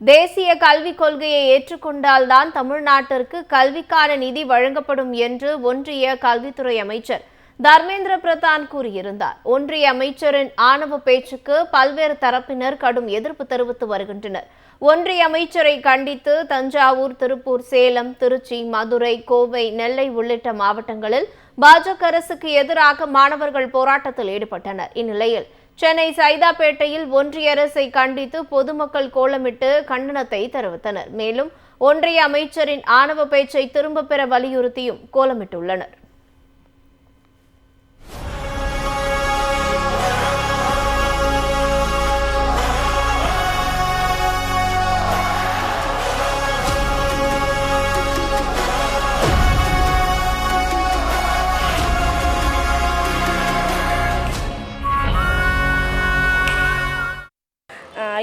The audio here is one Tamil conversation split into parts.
தேசிய கல்விக் கொள்கையை ஏற்றுக்கொண்டால்தான் தமிழ்நாட்டிற்கு கல்விக்கான நிதி வழங்கப்படும் என்று ஒன்றிய கல்வித்துறை அமைச்சர் தர்மேந்திர பிரதான் கூறியிருந்தார். ஒன்றிய அமைச்சரின் ஆணவ பேச்சுக்கு பல்வேறு தரப்பினர் கடும் எதிர்ப்பு தெரிவித்து வருகின்றனர். ஒன்றிய அமைச்சரை கண்டித்து தஞ்சாவூர், திருப்பூர், சேலம், திருச்சி, மதுரை, கோவை, நெல்லை உள்ளிட்ட மாவட்டங்களில் பாஜக அரசுக்கு எதிராக மாணவர்கள் போராட்டத்தில் ஈடுபட்டனர். இந்நிலையில் சென்னை சைதாப்பேட்டையில் ஒன்றிய அரசை கண்டித்து பொதுமக்கள் கோலமிட்டு கண்டனத்தை தெரிவித்தனர். மேலும் ஒன்றிய அமைச்சரின் ஆணவ பேச்சை திரும்பப் பெற வலியுறுத்தியும் கோலமிட்டுள்ளனர்.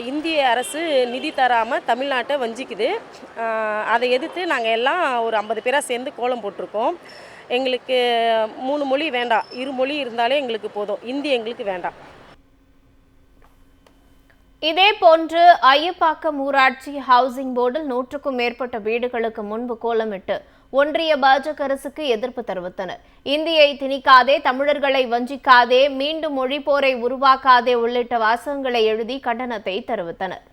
இந்திய அரசு நிதி தராமல் தமிழ்நாட்டை வஞ்சிக்குது. அதை எதிர்த்து நாங்கள் எல்லாம் ஒரு 50 பேராக சேர்ந்து கோலம் போட்டிருக்கோம். எங்களுக்கு 3 மொழி வேண்டாம், 2 மொழி இருந்தாலே எங்களுக்கு போதும். இந்தி எங்களுக்கு வேண்டாம். இதேபோன்று ஐயப்பாக்கம் ஊராட்சி ஹவுசிங் போர்டில் 100க்கும் மேற்பட்ட வீடுகளுக்கு முன்பு கோலமிட்டு ஒன்றிய பாஜக அரசுக்கு எதிர்ப்பு தெரிவித்தனர். இந்தியை திணிக்காதே, தமிழர்களை வஞ்சிக்காதே, மீண்டும் மொழிப்போரை உருவாக்காதே உள்ளிட்ட வாசகங்களை எழுதி கண்டனத்தை தெரிவித்தனர்.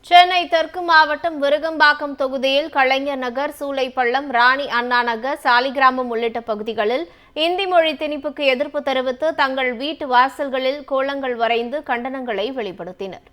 சென்னை தெற்கு மாவட்டம் விருகம்பாக்கம் தொகுதியில் கலைஞர் நகர், சூளைப்பள்ளம், ராணி அண்ணா நகர், சாலிகிராமம் உள்ளிட்ட பகுதிகளில் இந்தி மொழி திணிப்புக்கு எதிர்ப்பு தெரிவித்து தங்கள் வீட்டு வாசல்களில் கோலங்கள் வரைந்து கண்டனங்களை வெளிப்படுத்தினர்.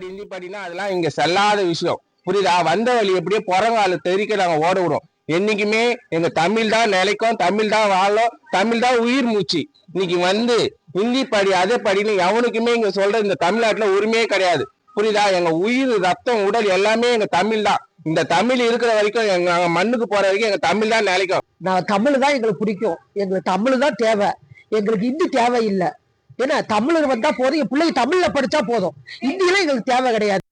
இந்தி படினா அதெல்லாம் இங்க செல்லாத விஷயம், புரியுதா? வந்த வழி எப்படியே புறங்கால தெரிக்க நாங்க ஓட விடுறோம். என்னைக்குமே எங்க தமிழ் தான் நிலைக்கும், தமிழ் தான் வாழும், தமிழ் தான் உயிர் மூச்சு. இன்னைக்கு வந்து இந்தி படி அதே படின்னு எவனுக்குமே இங்க சொல்ற இந்த தமிழ்நாட்டுல உரிமையே கிடையாது, புரியுதா? எங்க உயிர், ரத்தம், உடல் எல்லாமே எங்க தமிழ் தான். இந்த தமிழ் இருக்கிற வரைக்கும் எங்க மண்ணுக்கு போற வரைக்கும் எங்க தமிழ் தான் நிலைக்கும். நான் தமிழ் தான் எங்களுக்கு பிடிக்கும், எங்களுக்கு தமிழ் தான் தேவை, எங்களுக்கு இந்தி தேவை இல்லை. ஏன்னா தமிழர் வந்தா போதும், என் பிள்ளைங்க தமிழ்ல படிச்சா போதும், இந்தியில எங்களுக்கு தேவை கிடையாது.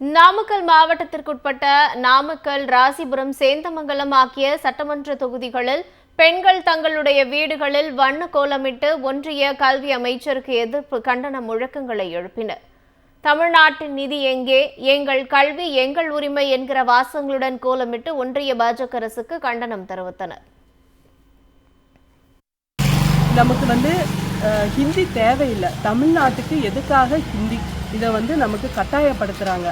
நாமக்கல் மாவட்டத்திற்குட்பட்ட நாமக்கல், ராசிபுரம், சேந்தமங்கலம் ஆகிய சட்டமன்ற தொகுதிகளில் பெண்கள் தங்களுடைய வீடுகளில் வண்ண கோலமிட்டு ஒன்றிய கல்வி அமைச்சருக்கு எதிர்ப்பு கண்டன முழக்கங்களை எழுப்பினர். தமிழ்நாட்டின் நிதி எங்கே, எங்கள் கல்வி எங்கள் உரிமை என்கிற வாசகங்களுடன் கோலமிட்டு ஒன்றிய பாஜக அரசுக்கு கண்டனம் தெரிவித்தனர். நமக்கு ஹிந்தி தேவையில்லை, தமிழ்நாட்டுக்கு எதுக்காக ஹிந்தி? இதை நமக்கு கட்டாயப்படுத்துகிறாங்க.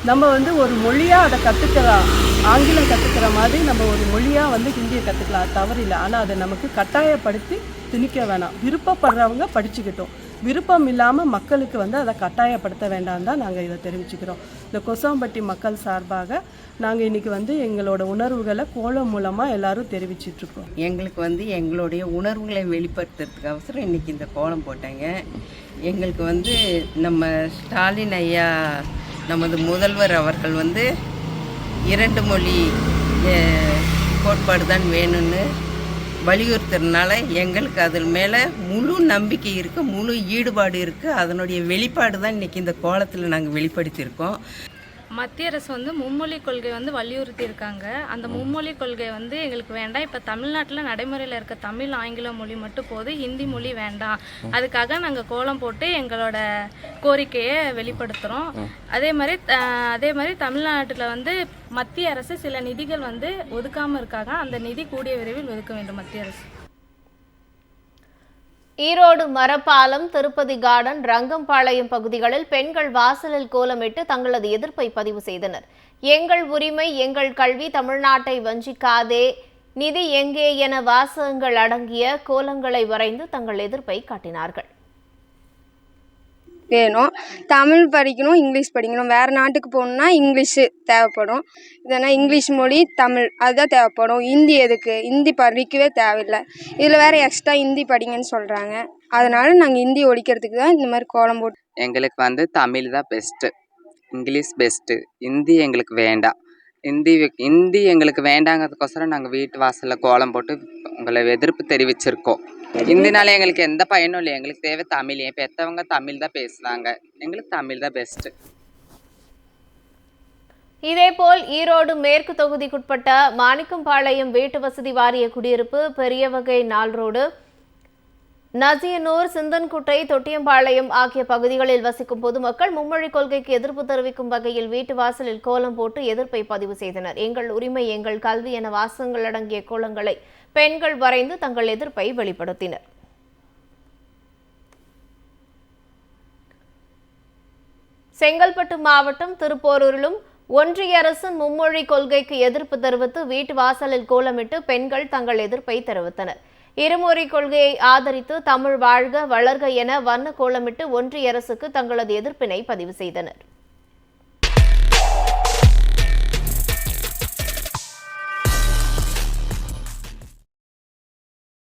நம்ம ஒரு மொழியாக அதை கற்றுக்கலாம், ஆங்கிலம் கற்றுக்கிற மாதிரி நம்ம ஒரு மொழியாக ஹிந்தியை கற்றுக்கலாம், தவறில்லை. ஆனால் அதை நமக்கு கட்டாயப்படுத்தி திணிக்க வேணாம். விருப்பப்படுறவங்க படிச்சுக்கிட்டோம், விருப்பம் இல்லாமல் மக்களுக்கு அதை கட்டாயப்படுத்த வேண்டாம் தான் நாங்கள் இதை தெரிவிச்சுக்கிறோம். இந்த கொசவம்பட்டி மக்கள் சார்பாக நாங்கள் இன்றைக்கி எங்களோட உணர்வுகளை கோலம் மூலமாக எல்லாரும் தெரிவிச்சிட்ருக்கோம். எங்களுக்கு எங்களுடைய உணர்வுகளை வெளிப்படுத்துறதுக்கு அவசரம் இன்றைக்கி இந்த கோலம் போட்டாங்க. எங்களுக்கு நம்ம ஸ்டாலின் ஐயா, நமது முதல்வர் அவர்கள் 2 மொழி கோட்பாடு தான் வேணும்னு வலியுறுத்துறதுனால எங்களுக்கு அதில் மேலே முழு நம்பிக்கை இருக்குது, முழு ஈடுபாடு இருக்குது. அதனுடைய வெளிப்பாடு தான் இன்றைக்கி இந்த கோலத்தில் நாங்கள் வெளிப்படுத்தியிருக்கோம். மத்திய அரசு மும்மொழி கொள்கை வலியுறுத்தி இருக்காங்க. அந்த மும்மொழி கொள்கை எங்களுக்கு வேண்டாம். இப்போ தமிழ்நாட்டில் நடைமுறையில் இருக்க தமிழ், ஆங்கில மொழி மட்டும் போதும், ஹிந்தி மொழி வேண்டாம். அதுக்காக நாங்கள் கோலம் போட்டு எங்களோட கோரிக்கையை வெளிப்படுத்துகிறோம். அதே மாதிரி தமிழ்நாட்டில் மத்திய அரசு சில நிதிகள் ஒதுக்காமல் இருக்காங்க. அந்த நிதி கூடிய விரைவில் ஒதுக்க வேண்டும் மத்திய அரசு. ஈரோடு மரப்பாலம், திருப்பதி கார்டன், ரங்கம்பாளையம் பகுதிகளில் பெண்கள் வாசலில் கோலமிட்டு தங்களது எதிர்ப்பை பதிவு செய்தனர். எங்கள் உரிமை, எங்கள் கல்வி, தமிழ்நாட்டை வஞ்சிக்காதே, நிதி எங்கே என வாசகங்கள் அடங்கிய கோலங்களை வரைந்து தங்கள் எதிர்ப்பை காட்டினார்கள். வேணும், தமிழ் படிக்கணும், இங்கிலீஷ் படிக்கணும். வேறு நாட்டுக்கு போகணுன்னா இங்கிலீஷு தேவைப்படும். இதனா இங்கிலீஷ் மொழி, தமிழ் அதுதான் தேவைப்படும். ஹிந்தி எதுக்கு? ஹிந்தி படிக்கவே தேவையில்லை. இதில் வேறு எக்ஸ்ட்ரா ஹிந்தி படிங்கன்னு சொல்கிறாங்க. அதனால் நாங்கள் ஹிந்தி ஒழிக்கிறதுக்கு தான் இந்த மாதிரி கோலம் போட்டு. எங்களுக்கு வந்து தமிழ் தான் பெஸ்ட்டு, இங்கிலீஷ் பெஸ்ட்டு, ஹிந்தி எங்களுக்கு வேண்டாம். ஹிந்தி எங்களுக்கு வேண்டாங்கிறதுக்கோசரம் நாங்கள் வீட்டு வாசலில் கோலம் போட்டு உங்களை எதிர்ப்பு தெரிவிச்சிருக்கோம். ஹிந்தினால எங்களுக்கு எந்த பயனும் இல்லை. எங்களுக்கு தேவை தமிழ். என் பெற்றவங்க தமிழ் தான் பேசுனாங்க. எங்களுக்கு தமிழ் தான் பெஸ்ட்டு. இதேபோல் ஈரோடு மேற்கு தொகுதிக்குட்பட்ட மாணிக்கம்பாளையம் வீட்டு வசதி வாரிய குடியிருப்பு, பெரியவகை நாள் ரோடு, நசியனூர், சிந்தன்குட்டை, தொட்டியம்பாளையம் ஆகிய பகுதிகளில் வசிக்கும் பொதுமக்கள் மும்மொழி கொள்கைக்கு எதிர்ப்பு தெரிவிக்கும் வகையில் வீட்டு வாசலில் கோலம் போட்டு எதிர்ப்பை பதிவு செய்தனர். எங்கள் உரிமை, எங்கள் கல்வி என வாசகங்கள் அடங்கிய கோலங்களை பெண்கள் வரைந்து தங்கள் எதிர்ப்பை வெளிப்படுத்தினர். செங்கல்பட்டு மாவட்டம் திருப்போரூரிலும் ஒன்றிய அரசின் மும்மொழி கொள்கைக்கு எதிர்ப்பு தெரிவித்து வீட்டு வாசலில் கோலமிட்டு பெண்கள் தங்கள் எதிர்ப்பை தெரிவித்தனர். இருமொழி கொள்கையை ஆதரித்து தமிழ் வாழ்க வளர்க என வண்ண கோலமிட்டு ஒன்றிய அரசுக்கு தங்களது எதிர்ப்பினை பதிவு செய்தனர்.